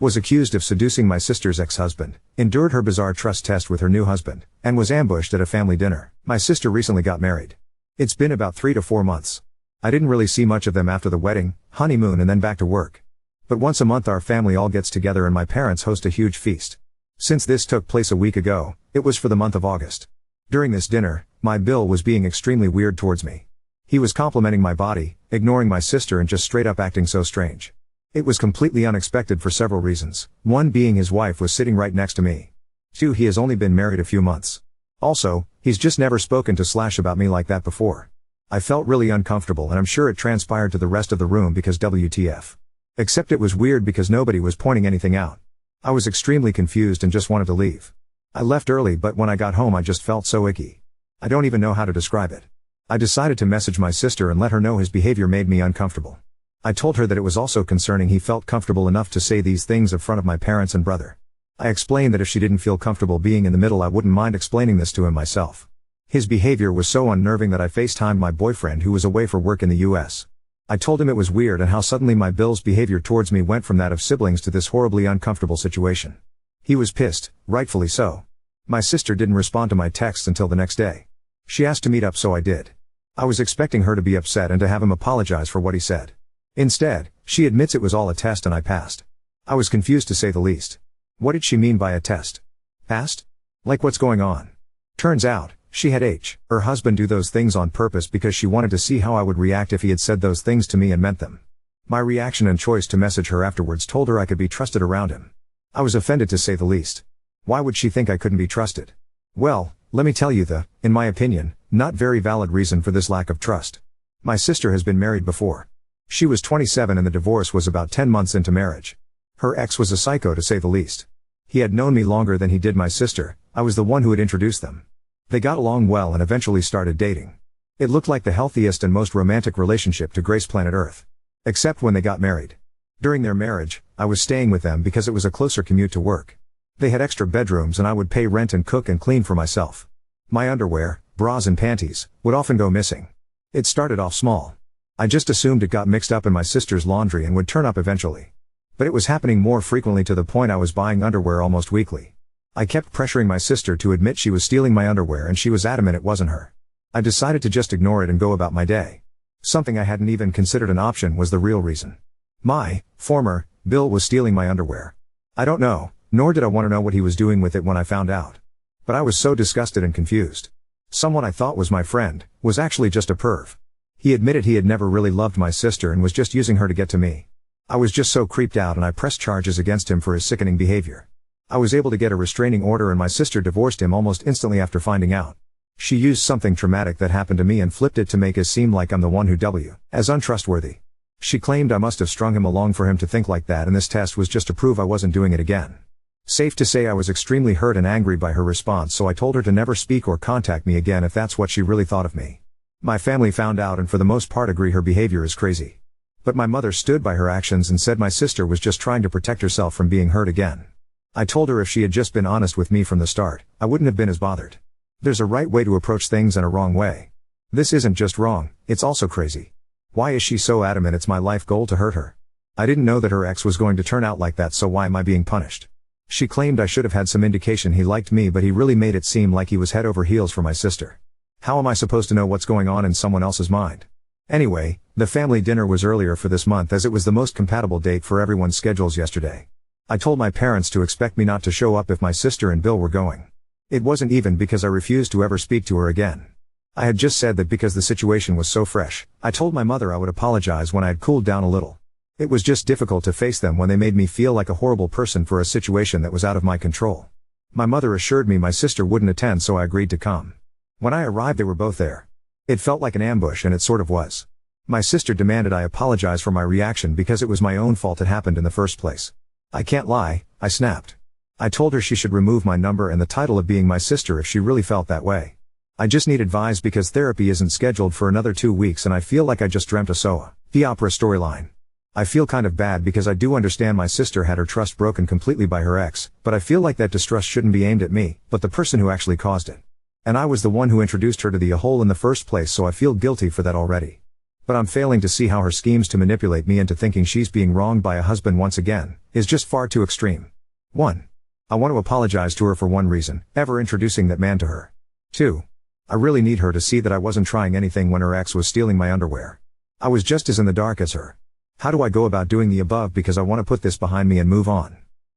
Was accused of seducing my sister's ex-husband, endured her bizarre trust test with her new husband, and was ambushed at a family dinner. My sister recently got married. It's been about 3 to 4 months. I didn't really see much of them after the wedding, honeymoon and then back to work. But once a month our family all gets together and my parents host a huge feast. Since this took place a week ago, it was for the month of August. During this dinner, my Bill was being extremely weird towards me. He was complimenting my body, ignoring my sister and just straight up acting so strange. It was completely unexpected for several reasons, one being his wife was sitting right next to me. 2, he has only been married a few months. Also, he's just never spoken to / about me like that before. I felt really uncomfortable and I'm sure it transpired to the rest of the room because WTF. Except it was weird because nobody was pointing anything out. I was extremely confused and just wanted to leave. I left early but when I got home I just felt so icky. I don't even know how to describe it. I decided to message my sister and let her know his behavior made me uncomfortable. I told her that it was also concerning he felt comfortable enough to say these things in front of my parents and brother. I explained that if she didn't feel comfortable being in the middle I wouldn't mind explaining this to him myself. His behavior was so unnerving that I FaceTimed my boyfriend who was away for work in the US. I told him it was weird and how suddenly my Bill's behavior towards me went from that of siblings to this horribly uncomfortable situation. He was pissed, rightfully so. My sister didn't respond to my texts until the next day. She asked to meet up so I did. I was expecting her to be upset and to have him apologize for what he said. Instead, she admits it was all a test and I passed. I was confused to say the least. What did she mean by a test? Passed? Like what's going on? Turns out, she had her husband do those things on purpose because she wanted to see how I would react if he had said those things to me and meant them. My reaction and choice to message her afterwards told her I could be trusted around him. I was offended to say the least. Why would she think I couldn't be trusted? Well, let me tell you in my opinion, not very valid reason for this lack of trust. My sister has been married before. She was 27 and the divorce was about 10 months into marriage. Her ex was a psycho to say the least. He had known me longer than he did my sister, I was the one who had introduced them. They got along well and eventually started dating. It looked like the healthiest and most romantic relationship to grace planet Earth. Except when they got married. During their marriage, I was staying with them because it was a closer commute to work. They had extra bedrooms and I would pay rent and cook and clean for myself. My underwear, bras and panties, would often go missing. It started off small. I just assumed it got mixed up in my sister's laundry and would turn up eventually. But it was happening more frequently to the point I was buying underwear almost weekly. I kept pressuring my sister to admit she was stealing my underwear and she was adamant it wasn't her. I decided to just ignore it and go about my day. Something I hadn't even considered an option was the real reason. My former Bill was stealing my underwear. I don't know, nor did I want to know what he was doing with it when I found out. But I was so disgusted and confused. Someone I thought was my friend, was actually just a perv. He admitted he had never really loved my sister and was just using her to get to me. I was just so creeped out and I pressed charges against him for his sickening behavior. I was able to get a restraining order and my sister divorced him almost instantly after finding out. She used something traumatic that happened to me and flipped it to make it seem like I'm the one who as untrustworthy. She claimed I must have strung him along for him to think like that and this test was just to prove I wasn't doing it again. Safe to say I was extremely hurt and angry by her response so I told her to never speak or contact me again if that's what she really thought of me. My family found out and for the most part agree her behavior is crazy. But my mother stood by her actions and said my sister was just trying to protect herself from being hurt again. I told her if she had just been honest with me from the start, I wouldn't have been as bothered. There's a right way to approach things and a wrong way. This isn't just wrong, it's also crazy. Why is she so adamant it's my life goal to hurt her? I didn't know that her ex was going to turn out like that so why am I being punished? She claimed I should have had some indication he liked me but he really made it seem like he was head over heels for my sister. How am I supposed to know what's going on in someone else's mind? Anyway, the family dinner was earlier for this month as it was the most compatible date for everyone's schedules yesterday. I told my parents to expect me not to show up if my sister and Bill were going. It wasn't even because I refused to ever speak to her again. I had just said that because the situation was so fresh, I told my mother I would apologize when I had cooled down a little. It was just difficult to face them when they made me feel like a horrible person for a situation that was out of my control. My mother assured me my sister wouldn't attend so I agreed to come. When I arrived they were both there. It felt like an ambush and it sort of was. My sister demanded I apologize for my reaction because it was my own fault it happened in the first place. I can't lie, I snapped. I told her she should remove my number and the title of being my sister if she really felt that way. I just need advice because therapy isn't scheduled for another 2 weeks and I feel like I just dreamt a soap opera storyline. I feel kind of bad because I do understand my sister had her trust broken completely by her ex, but I feel like that distrust shouldn't be aimed at me, but the person who actually caused it. And I was the one who introduced her to the hole in the first place so I feel guilty for that already. But I'm failing to see how her schemes to manipulate me into thinking she's being wronged by a husband once again, is just far too extreme. 1. I want to apologize to her for one reason, ever introducing that man to her. 2. I really need her to see that I wasn't trying anything when her ex was stealing my underwear. I was just as in the dark as her. How do I go about doing the above because I want to put this behind me and move on?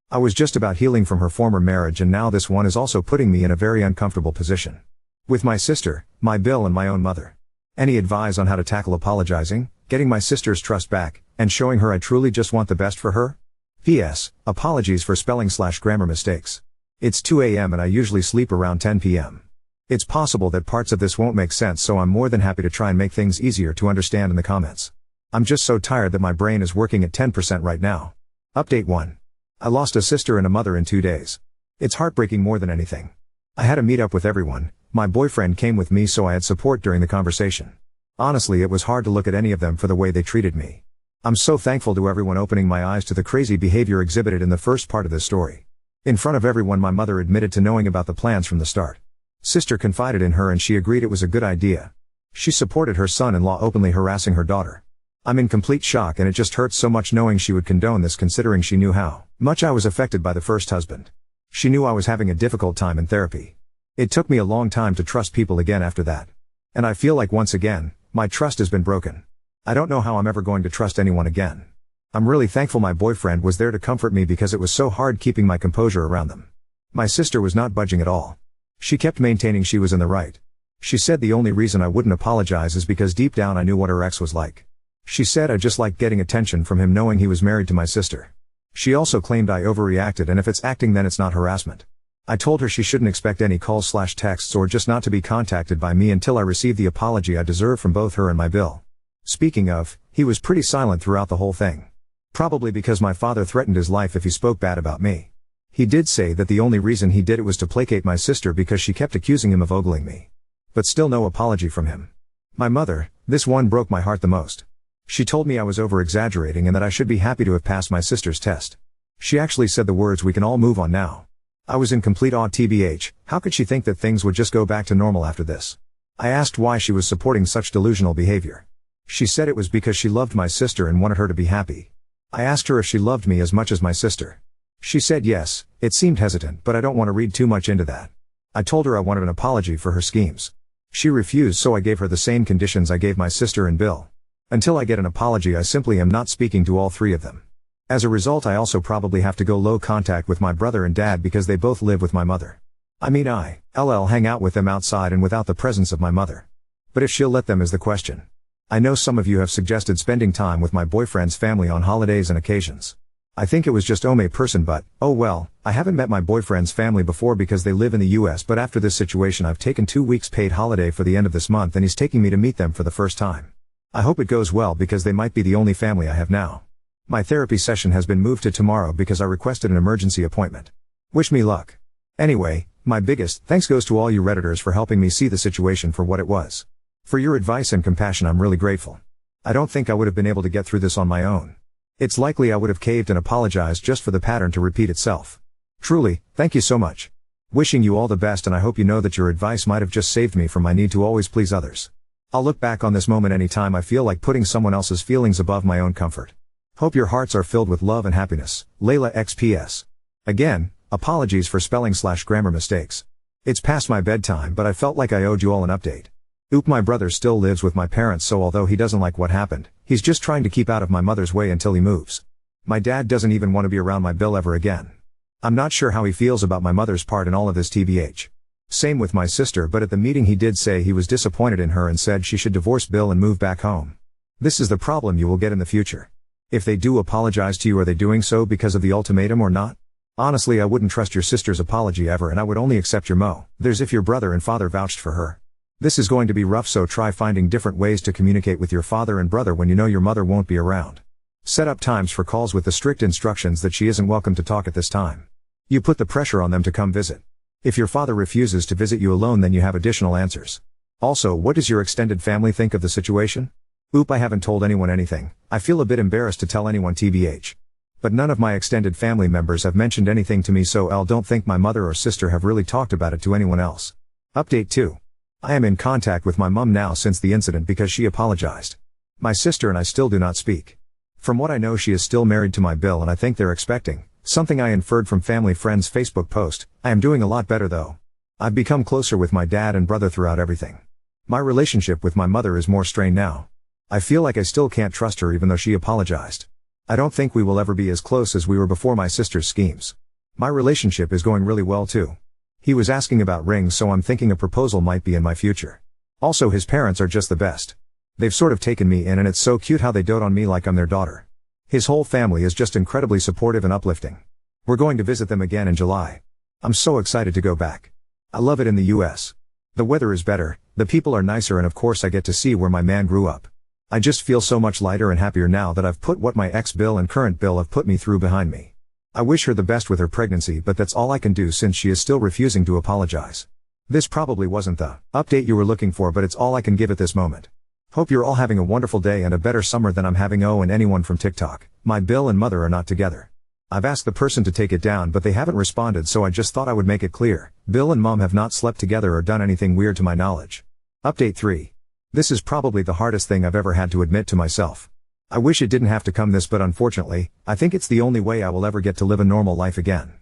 I was just about healing from her former marriage and now this one is also putting me in a very uncomfortable position. With my sister, my bill and my own mother. Any advice on how to tackle apologizing, getting my sister's trust back, and showing her I truly just want the best for her? P.S. Apologies for spelling/grammar mistakes. It's 2 a.m. and I usually sleep around 10 p.m. It's possible that parts of this won't make sense, so I'm more than happy to try and make things easier to understand in the comments. I'm just so tired that my brain is working at 10% right now. Update 1. I lost a sister and a mother in 2 days. It's heartbreaking more than anything. I had a meet up with everyone. My boyfriend came with me so I had support during the conversation. Honestly, it was hard to look at any of them for the way they treated me. I'm so thankful to everyone opening my eyes to the crazy behavior exhibited in the first part of this story. In front of everyone, my mother admitted to knowing about the plans from the start. Sister confided in her and she agreed it was a good idea. She supported her son-in-law openly harassing her daughter. I'm in complete shock and it just hurts so much knowing she would condone this considering she knew how much I was affected by the first husband. She knew I was having a difficult time in therapy. It took me a long time to trust people again after that. And I feel like once again, my trust has been broken. I don't know how I'm ever going to trust anyone again. I'm really thankful my boyfriend was there to comfort me because it was so hard keeping my composure around them. My sister was not budging at all. She kept maintaining she was in the right. She said the only reason I wouldn't apologize is because deep down I knew what her ex was like. She said I just liked getting attention from him knowing he was married to my sister. She also claimed I overreacted and if it's acting then it's not harassment. I told her she shouldn't expect any calls/texts or just not to be contacted by me until I received the apology I deserve from both her and my bill. Speaking of, he was pretty silent throughout the whole thing. Probably because my father threatened his life if he spoke bad about me. He did say that the only reason he did it was to placate my sister because she kept accusing him of ogling me. But still no apology from him. My mother, this one broke my heart the most. She told me I was over-exaggerating and that I should be happy to have passed my sister's test. She actually said the words, "We can all move on now." I was in complete awe. TBH, how could she think that things would just go back to normal after this? I asked why she was supporting such delusional behavior. She said it was because she loved my sister and wanted her to be happy. I asked her if she loved me as much as my sister. She said yes. It seemed hesitant, but I don't want to read too much into that. I told her I wanted an apology for her schemes. She refused, so I gave her the same conditions I gave my sister and Bill. Until I get an apology, I simply am not speaking to all three of them. As a result, I also probably have to go low contact with my brother and dad because they both live with my mother. I mean I'll hang out with them outside and without the presence of my mother. But if she'll let them is the question. I know some of you have suggested spending time with my boyfriend's family on holidays and occasions. I think it was just a person, but, oh well, I haven't met my boyfriend's family before because they live in the US, but after this situation I've taken 2 weeks paid holiday for the end of this month and he's taking me to meet them for the first time. I hope it goes well because they might be the only family I have now. My therapy session has been moved to tomorrow because I requested an emergency appointment. Wish me luck. Anyway, my biggest thanks goes to all you Redditors for helping me see the situation for what it was. For your advice and compassion, I'm really grateful. I don't think I would have been able to get through this on my own. It's likely I would have caved and apologized just for the pattern to repeat itself. Truly, thank you so much. Wishing you all the best, and I hope you know that your advice might have just saved me from my need to always please others. I'll look back on this moment anytime I feel like putting someone else's feelings above my own comfort. Hope your hearts are filled with love and happiness, Layla XPS. Again, apologies for spelling/grammar mistakes. It's past my bedtime, but I felt like I owed you all an update. My brother still lives with my parents, so although he doesn't like what happened, he's just trying to keep out of my mother's way until he moves. My dad doesn't even want to be around my Bill ever again. I'm not sure how he feels about my mother's part in all of this, TBH. Same with my sister, but at the meeting he did say he was disappointed in her and said she should divorce Bill and move back home. This is the problem you will get in the future. If they do apologize to you, are they doing so because of the ultimatum or not? Honestly, I wouldn't trust your sister's apology ever, and I would only accept your there's if your brother and father vouched for her. This is going to be rough, so try finding different ways to communicate with your father and brother when you know your mother won't be around. Set up times for calls with the strict instructions that she isn't welcome to talk at this time. You put the pressure on them to come visit. If your father refuses to visit you alone, then you have additional answers. Also, what does your extended family think of the situation? I haven't told anyone anything. I feel a bit embarrassed to tell anyone, TBH. But none of my extended family members have mentioned anything to me, so I don't think my mother or sister have really talked about it to anyone else. Update 2. I am in contact with my mum now since the incident because she apologized. My sister and I still do not speak. From what I know, she is still married to my Bill, and I think they're expecting, something I inferred from family friend's Facebook post. I am doing a lot better though. I've become closer with my dad and brother throughout everything. My relationship with my mother is more strained now. I feel like I still can't trust her even though she apologized. I don't think we will ever be as close as we were before my sister's schemes. My relationship is going really well too. He was asking about rings, so I'm thinking a proposal might be in my future. Also, his parents are just the best. They've sort of taken me in, and it's so cute how they dote on me like I'm their daughter. His whole family is just incredibly supportive and uplifting. We're going to visit them again in July. I'm so excited to go back. I love it in the US. The weather is better, the people are nicer, and of course I get to see where my man grew up. I just feel so much lighter and happier now that I've put what my ex-Bill and current Bill have put me through behind me. I wish her the best with her pregnancy, but that's all I can do since she is still refusing to apologize. This probably wasn't the update you were looking for, but it's all I can give at this moment. Hope you're all having a wonderful day and a better summer than I'm having. Oh, and anyone from TikTok, my Bill and mother are not together. I've asked the person to take it down, but they haven't responded, so I just thought I would make it clear. Bill and mom have not slept together or done anything weird to my knowledge. Update 3. This is probably the hardest thing I've ever had to admit to myself. I wish it didn't have to come this, but unfortunately, I think it's the only way I will ever get to live a normal life again.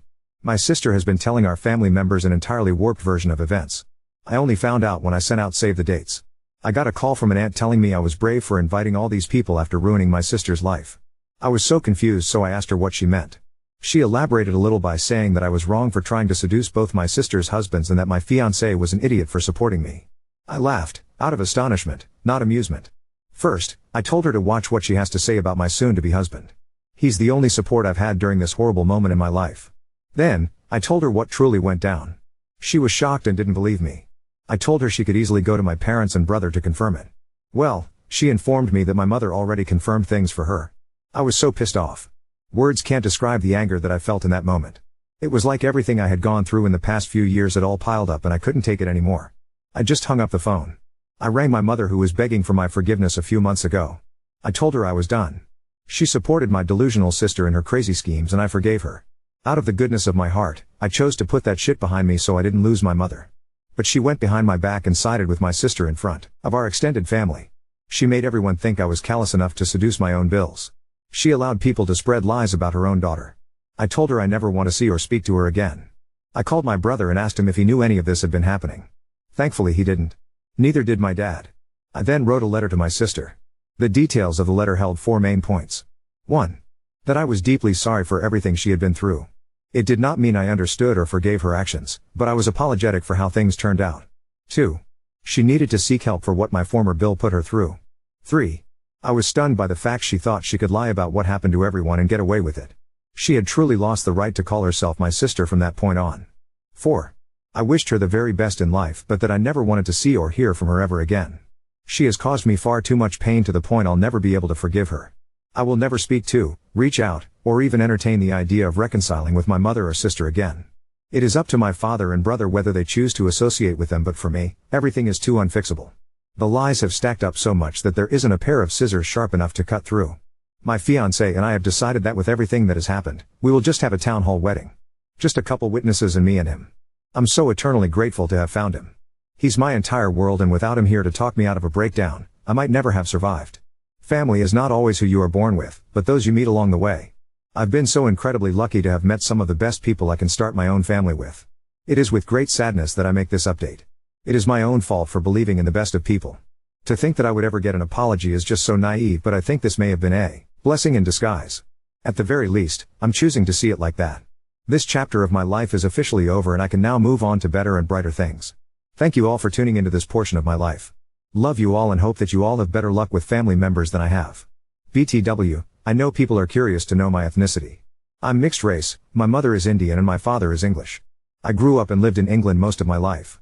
My sister has been telling our family members an entirely warped version of events. I only found out when I sent out save the dates. I got a call from an aunt telling me I was brave for inviting all these people after ruining my sister's life. I was so confused, so I asked her what she meant. She elaborated a little by saying that I was wrong for trying to seduce both my sister's husbands and that my fiancé was an idiot for supporting me. I laughed, out of astonishment, not amusement. First, I told her to watch what she has to say about my soon-to-be husband. He's the only support I've had during this horrible moment in my life. Then, I told her what truly went down. She was shocked and didn't believe me. I told her she could easily go to my parents and brother to confirm it. Well, she informed me that my mother already confirmed things for her. I was so pissed off. Words can't describe the anger that I felt in that moment. It was like everything I had gone through in the past few years had all piled up and I couldn't take it anymore. I just hung up the phone. I rang my mother, who was begging for my forgiveness a few months ago. I told her I was done. She supported my delusional sister in her crazy schemes and I forgave her. Out of the goodness of my heart, I chose to put that shit behind me so I didn't lose my mother. But she went behind my back and sided with my sister in front of our extended family. She made everyone think I was callous enough to seduce my own Bills. She allowed people to spread lies about her own daughter. I told her I never want to see or speak to her again. I called my brother and asked him if he knew any of this had been happening. Thankfully he didn't. Neither did my dad. I then wrote a letter to my sister. The details of the letter held 4 main points. 1. That I was deeply sorry for everything she had been through. It did not mean I understood or forgave her actions, but I was apologetic for how things turned out. 2. She needed to seek help for what my former Bill put her through. 3. I was stunned by the fact she thought she could lie about what happened to everyone and get away with it. She had truly lost the right to call herself my sister from that point on. 4. I wished her the very best in life, but that I never wanted to see or hear from her ever again. She has caused me far too much pain to the point I'll never be able to forgive her. I will never speak to, reach out, or even entertain the idea of reconciling with my mother or sister again. It is up to my father and brother whether they choose to associate with them, but for me, everything is too unfixable. The lies have stacked up so much that there isn't a pair of scissors sharp enough to cut through. My fiancé and I have decided that with everything that has happened, we will just have a town hall wedding. Just a couple witnesses and me and him. I'm so eternally grateful to have found him. He's my entire world, and without him here to talk me out of a breakdown, I might never have survived. Family is not always who you are born with, but those you meet along the way. I've been so incredibly lucky to have met some of the best people I can start my own family with. It is with great sadness that I make this update. It is my own fault for believing in the best of people. To think that I would ever get an apology is just so naive, but I think this may have been a blessing in disguise. At the very least, I'm choosing to see it like that. This chapter of my life is officially over and I can now move on to better and brighter things. Thank you all for tuning into this portion of my life. Love you all and hope that you all have better luck with family members than I have. BTW, I know people are curious to know my ethnicity. I'm mixed race, my mother is Indian and my father is English. I grew up and lived in England most of my life.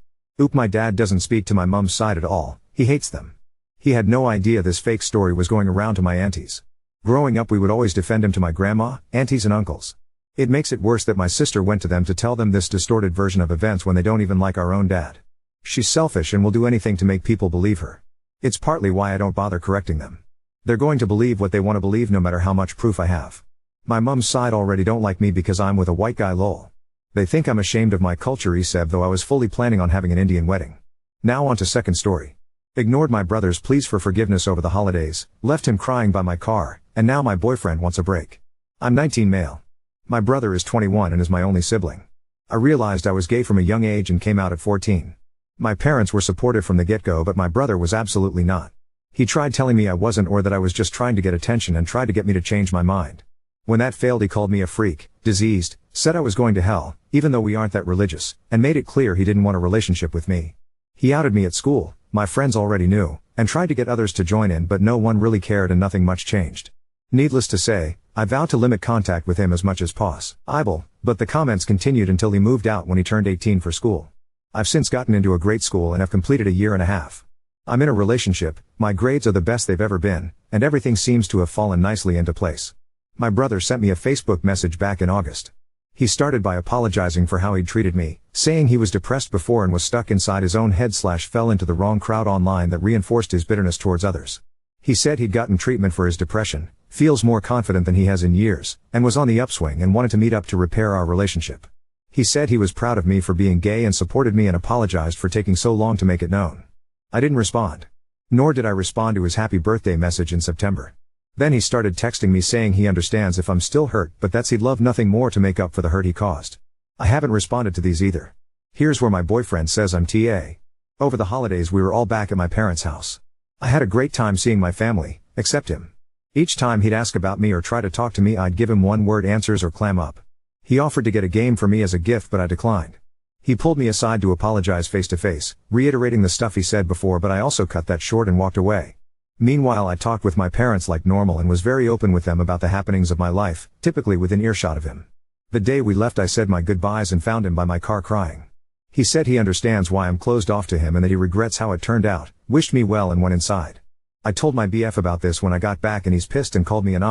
My dad doesn't speak to my mum's side at all, he hates them. He had no idea this fake story was going around to my aunties. Growing up we would always defend him to my grandma, aunties and uncles. It makes it worse that my sister went to them to tell them this distorted version of events when they don't even like our own dad. She's selfish and will do anything to make people believe her. It's partly why I don't bother correcting them. They're going to believe what they want to believe no matter how much proof I have. My mum's side already don't like me because I'm with a white guy, lol. They think I'm ashamed of my culture, Iseb, though I was fully planning on having an Indian wedding. Now on to second story. Ignored my brother's pleas for forgiveness over the holidays, left him crying by my car, and now my boyfriend wants a break. I'm 19 male. My brother is 21 and is my only sibling. I realized I was gay from a young age and came out at 14. My parents were supportive from the get-go, but my brother was absolutely not. He tried telling me I wasn't, or that I was just trying to get attention, and tried to get me to change my mind. When that failed, he called me a freak, diseased, said I was going to hell, even though we aren't that religious, and made it clear he didn't want a relationship with me. He outed me at school, my friends already knew, and tried to get others to join in, but no one really cared and nothing much changed. Needless to say, I vowed to limit contact with him as much as possible, but the comments continued until he moved out when he turned 18 for school. I've since gotten into a great school and have completed a year and a half. I'm in a relationship, my grades are the best they've ever been, and everything seems to have fallen nicely into place. My brother sent me a Facebook message back in August. He started by apologizing for how he'd treated me, saying he was depressed before and was stuck inside his own head / fell into the wrong crowd online that reinforced his bitterness towards others. He said he'd gotten treatment for his depression, feels more confident than he has in years, and was on the upswing and wanted to meet up to repair our relationship. He said he was proud of me for being gay and supported me, and apologized for taking so long to make it known. I didn't respond. Nor did I respond to his happy birthday message in September. Then he started texting me saying he understands if I'm still hurt, but that's he'd love nothing more to make up for the hurt he caused. I haven't responded to these either. Here's where my boyfriend says I'm TA. Over the holidays we were all back at my parents' house. I had a great time seeing my family, except him. Each time he'd ask about me or try to talk to me, I'd give him one-word answers or clam up. He offered to get a game for me as a gift, but I declined. He pulled me aside to apologize face-to-face, reiterating the stuff he said before, but I also cut that short and walked away. Meanwhile, I talked with my parents like normal and was very open with them about the happenings of my life, typically within earshot of him. The day we left, I said my goodbyes and found him by my car crying. He said he understands why I'm closed off to him and that he regrets how it turned out, wished me well, and went inside. I told my BF about this when I got back and he's pissed and called me an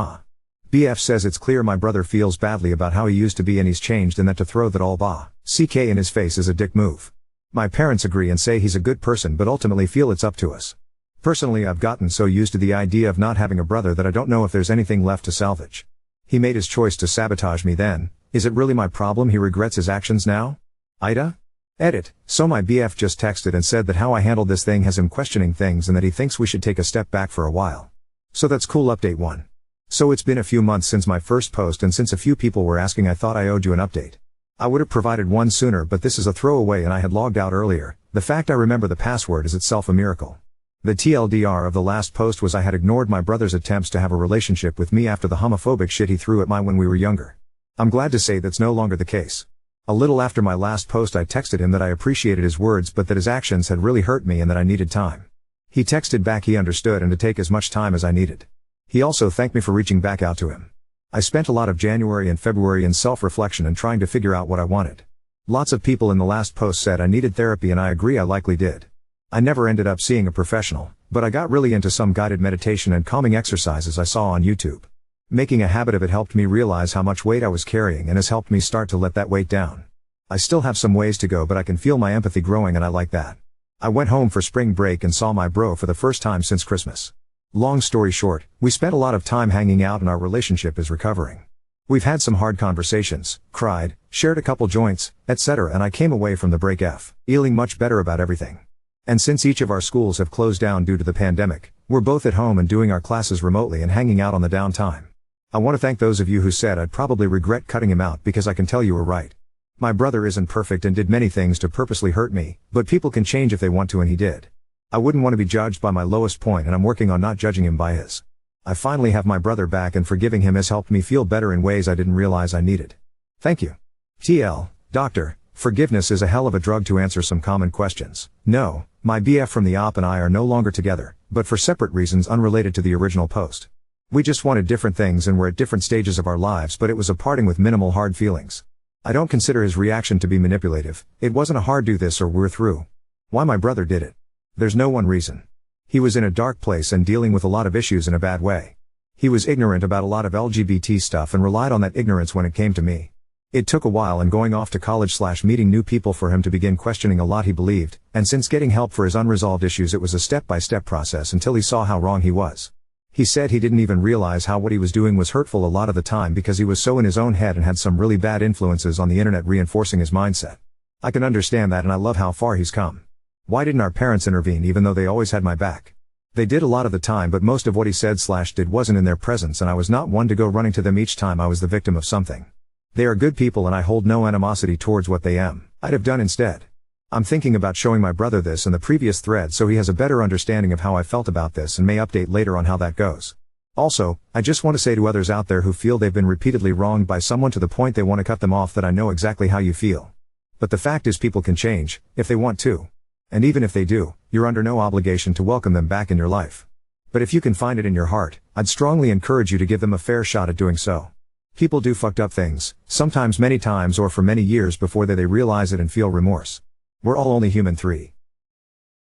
BF says it's clear my brother feels badly about how he used to be and he's changed, and that to throw that all CK in his face is a dick move. My parents agree and say he's a good person, but ultimately feel it's up to us. Personally, I've gotten so used to the idea of not having a brother that I don't know if there's anything left to salvage. He made his choice to sabotage me then. Is it really my problem he regrets his actions now? Ida? Edit. So my BF just texted and said that how I handled this thing has him questioning things and that he thinks we should take a step back for a while. So that's cool. Update 1. So it's been a few months since my first post, and since a few people were asking, I thought I owed you an update. I would have provided one sooner, but this is a throwaway and I had logged out earlier. The fact I remember the password is itself a miracle. The TLDR of the last post was I had ignored my brother's attempts to have a relationship with me after the homophobic shit he threw at me when we were younger. I'm glad to say that's no longer the case. A little after my last post, I texted him that I appreciated his words but that his actions had really hurt me and that I needed time. He texted back he understood and to take as much time as I needed. He also thanked me for reaching back out to him. I spent a lot of January and February in self-reflection and trying to figure out what I wanted. Lots of people in the last post said I needed therapy, and I agree, I likely did. I never ended up seeing a professional, but I got really into some guided meditation and calming exercises I saw on YouTube. Making a habit of it helped me realize how much weight I was carrying and has helped me start to let that weight down. I still have some ways to go, but I can feel my empathy growing, and I like that. I went home for spring break and saw my bro for the first time since Christmas. Long story short, we spent a lot of time hanging out and our relationship is recovering. We've had some hard conversations, cried, shared a couple joints, etc., and I came away from the break feeling much better about everything. And since each of our schools have closed down due to the pandemic, we're both at home and doing our classes remotely and hanging out on the downtime. I want to thank those of you who said I'd probably regret cutting him out, because I can tell you were right. My brother isn't perfect and did many things to purposely hurt me, but people can change if they want to, and he did. I wouldn't want to be judged by my lowest point, and I'm working on not judging him by his. I finally have my brother back, and forgiving him has helped me feel better in ways I didn't realize I needed. Thank you. TL, Doctor, forgiveness is a hell of a drug to answer some common questions. No, my BF from the op and I are no longer together, but for separate reasons unrelated to the original post. We just wanted different things and were at different stages of our lives, but it was a parting with minimal hard feelings. I don't consider his reaction to be manipulative. It wasn't a hard do this or we're through. Why my brother did it? There's no one reason. He was in a dark place and dealing with a lot of issues in a bad way. He was ignorant about a lot of LGBT stuff and relied on that ignorance when it came to me. It took a while and going off to college / meeting new people for him to begin questioning a lot he believed, and since getting help for his unresolved issues, it was a step-by-step process until he saw how wrong he was. He said he didn't even realize how what he was doing was hurtful a lot of the time because he was so in his own head and had some really bad influences on the internet reinforcing his mindset. I can understand that, and I love how far he's come. Why didn't our parents intervene even though they always had my back? They did a lot of the time, but most of what he said/did wasn't in their presence, and I was not one to go running to them each time I was the victim of something. They are good people and I hold no animosity towards what I'd have done instead. I'm thinking about showing my brother this and the previous thread so he has a better understanding of how I felt about this and may update later on how that goes. Also, I just want to say to others out there who feel they've been repeatedly wronged by someone to the point they want to cut them off that I know exactly how you feel. But the fact is people can change, if they want to. And even if they do, you're under no obligation to welcome them back in your life. But if you can find it in your heart, I'd strongly encourage you to give them a fair shot at doing so. People do fucked up things, sometimes many times or for many years before they realize it and feel remorse. We're all only human. 3.